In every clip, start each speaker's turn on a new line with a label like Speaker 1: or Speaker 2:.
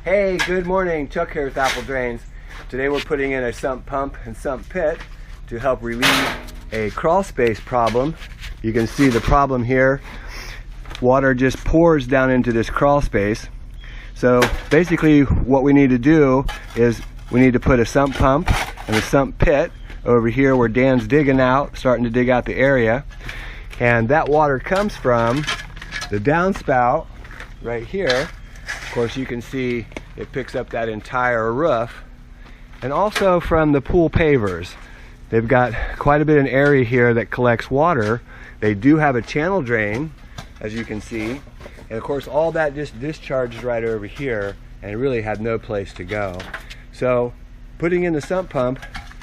Speaker 1: Hey, good morning. Chuck here with Apple Drains. Today we're putting in a sump pump and sump pit to help relieve a crawl space problem. You can see the problem here. Water just pours down into this crawl space. So basically what we need to do is we need to put a sump pump and a sump pit over here where Dan's digging out, starting to dig out the area. And that water comes from the downspout right here. Of course, you can see it picks up that entire roof, and also from the pool pavers. They've got quite a bit of an area here that collects water. They do have a channel drain, as you can see, and of course all that just discharges right over here and it really had no place to go. So putting in the sump pump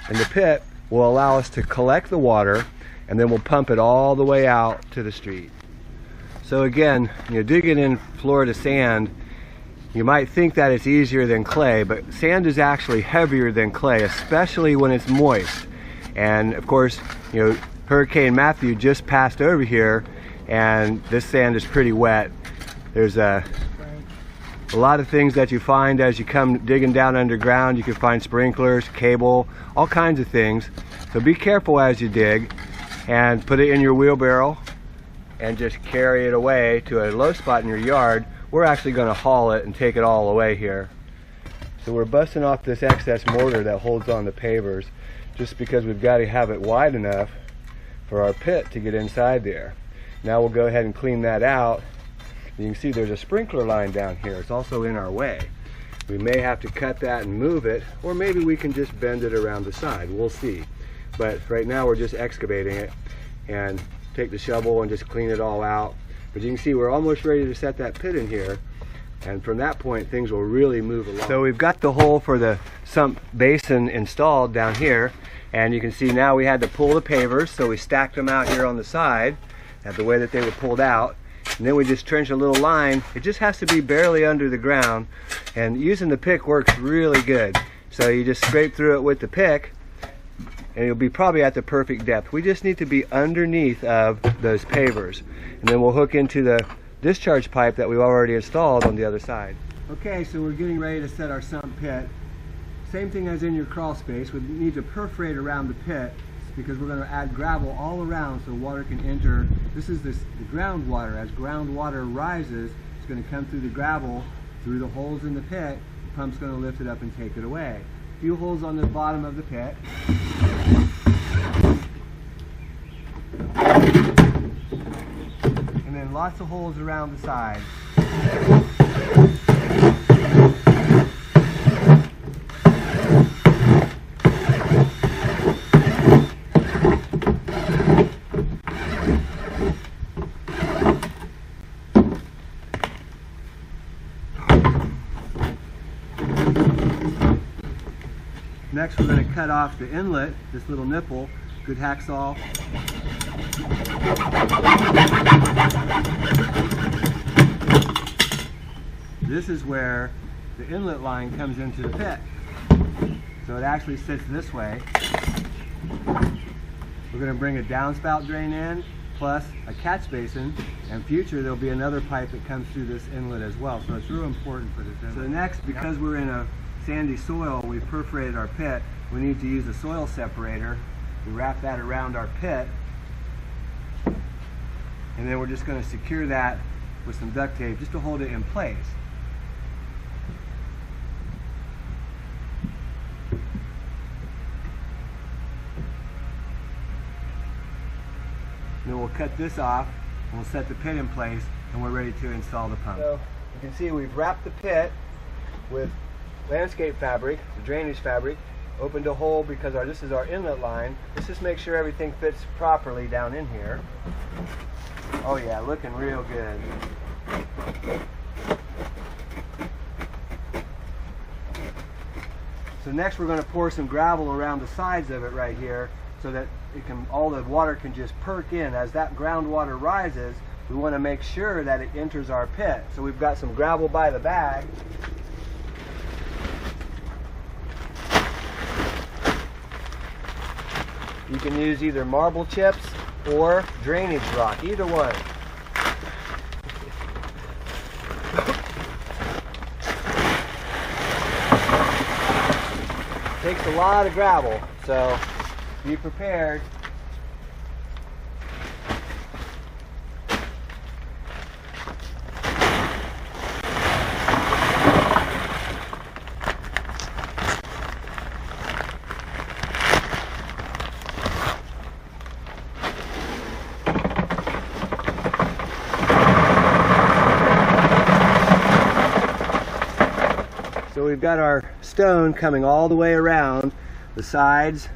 Speaker 1: and the pit will allow us to collect the water, and then we'll pump it all the way out to the street. So again, digging in Florida sand, you might think that it's easier than clay, but sand is actually heavier than clay, especially when it's moist. And of course, Hurricane Matthew just passed over here, and this sand is pretty wet. There's a lot of things that you find as you come digging down underground. You can find sprinklers, cable, all kinds of things. So be careful as you dig, and put it in your wheelbarrow and just carry it away to a low spot in your yard. We're actually going to haul it and take it all away here. So we're busting off this excess mortar that holds on the pavers, just because we've got to have it wide enough for our pit to get inside there. Now we'll go ahead and clean that out. You can see there's a sprinkler line down here. It's also in our way. We may have to cut that and move it, or maybe we can just bend it around the side. We'll see. But right now we're just excavating it, and take the shovel and just clean it all out. But you can see we're almost ready to set that pit in here, and from that point things will really move along. So we've got the hole for the sump basin installed down here, and you can see now we had to pull the pavers, so we stacked them out here on the side at the way that they were pulled out, and then we just trenched a little line. It just has to be barely under the ground, and using the pick works really good. So you just scrape through it with the pick, and you'll be probably at the perfect depth. We just need to be underneath of those pavers, and then we'll hook into the discharge pipe that we've already installed on the other side. Okay, so we're getting ready to set our sump pit. Same thing as in your crawl space. We need to perforate around the pit because we're going to add gravel all around so water can enter. This is the groundwater. As groundwater rises, it's going to come through the gravel, through the holes in the pit. The pump's going to lift it up and take it away. A few holes on the bottom of the pit. And then lots of holes around the side. Next we're going to cut off the inlet, this little nipple, good hacksaw. This is where the inlet line comes into the pit. So it actually sits this way. We're going to bring a downspout drain in, plus a catch basin, and future there'll be another pipe that comes through this inlet as well. So it's real important for this inlet. So next, because we're in a sandy soil, we've perforated our pit, we need to use a soil separator. We wrap that around our pit, and then we're just going to secure that with some duct tape just to hold it in place. Then we'll cut this off, and we'll set the pit in place, and we're ready to install the pump. So you can see we've wrapped the pit with landscape fabric, the drainage fabric, opened a hole because this is our inlet line. Let's just make sure everything fits properly down in here. Oh yeah, looking real good. So next we're going to pour some gravel around the sides of it right here so that all the water can just perk in. As that groundwater rises, we want to make sure that it enters our pit. So we've got some gravel by the bag. You can use either marble chips or drainage rock, either one. takes a lot of gravel, so be prepared. So we've got our stone coming all the way around the sides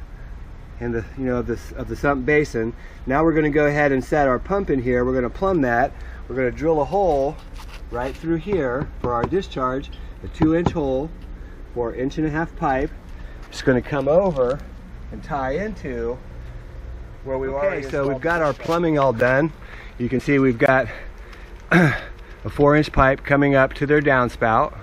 Speaker 1: and of the sump basin. Now we're going to go ahead and set our pump in here. We're going to plumb that. We're going to drill a hole right through here for our discharge, a 2-inch hole for 1.5 inch pipe. Just going to come over and tie into where we are. Okay, so we've got our plumbing all done. You can see we've got a 4-inch pipe coming up to their downspout.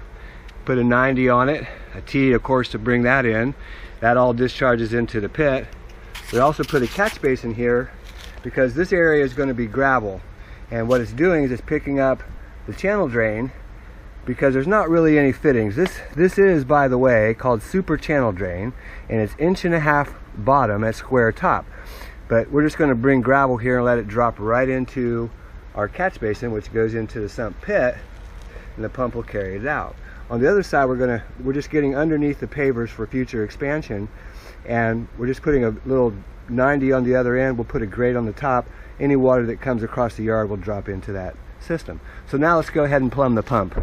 Speaker 1: Put a 90 on it, a T of course to bring that in. That all discharges into the pit. We also put a catch basin here because this area is going to be gravel, and what it's doing is it's picking up the channel drain because there's not really any fittings. This is, by the way, called super channel drain, and it's 1.5 inch bottom at square top. But we're just going to bring gravel here and let it drop right into our catch basin, which goes into the sump pit, and the pump will carry it out. On the other side, we're just getting underneath the pavers for future expansion, and we're just putting a little 90 on the other end. We'll put a grate on the top. Any water that comes across the yard will drop into that system. So now let's go ahead and plumb the pump.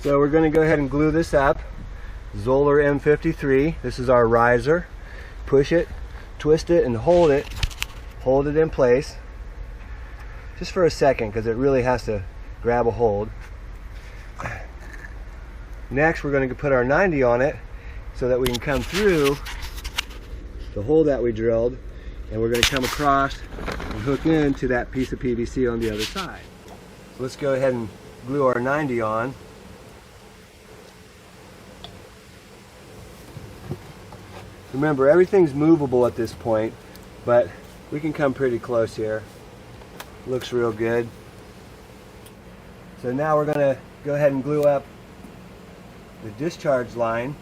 Speaker 1: So we're going to go ahead and glue this up. Zoeller M53. This is our riser. Push it, twist it, and hold it in place just for a second because it really has to grab a hold. Next, we're going to put our 90 on it so that we can come through the hole that we drilled, and we're going to come across and hook into that piece of PVC on the other side. So let's go ahead and glue our 90 on. Remember, everything's movable at this point, but we can come pretty close here. Looks real good. So now we're going to go ahead and glue up the discharge line.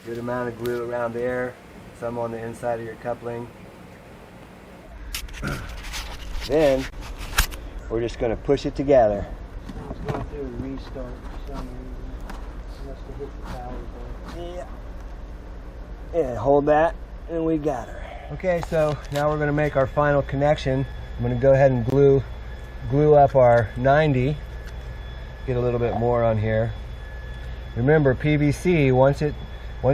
Speaker 1: Good amount of glue around there, some on the inside of your coupling. Then we're just going to push it together.
Speaker 2: It's going through a restart for some reason. It must have hit the power button.
Speaker 1: Yeah. And hold that, and we got her. Okay, so now we're going to make our final connection. I'm going to go ahead and glue up our 90. Get a little bit more on here. Remember, PVC, once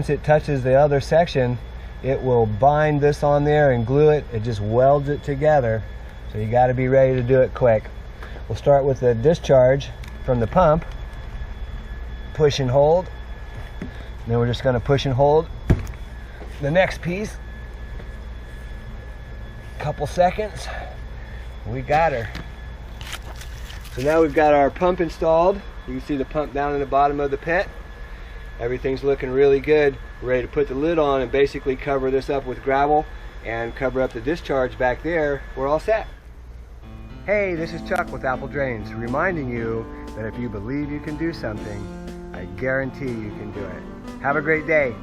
Speaker 1: it touches the other section, it will bind this on there and glue it. It just welds it together. So you got to be ready to do it quick. We'll start with the discharge from the pump. Push and hold. And then we're just going to push and hold the next piece. Couple seconds. We got her. So now we've got our pump installed. You can see the pump down in the bottom of the pit. Everything's looking really good. We're ready to put the lid on and basically cover this up with gravel and cover up the discharge back there. We're all set. Hey, this is Chuck with Apple Drains, reminding you that if you believe you can do something, I guarantee you can do it. Have a great day.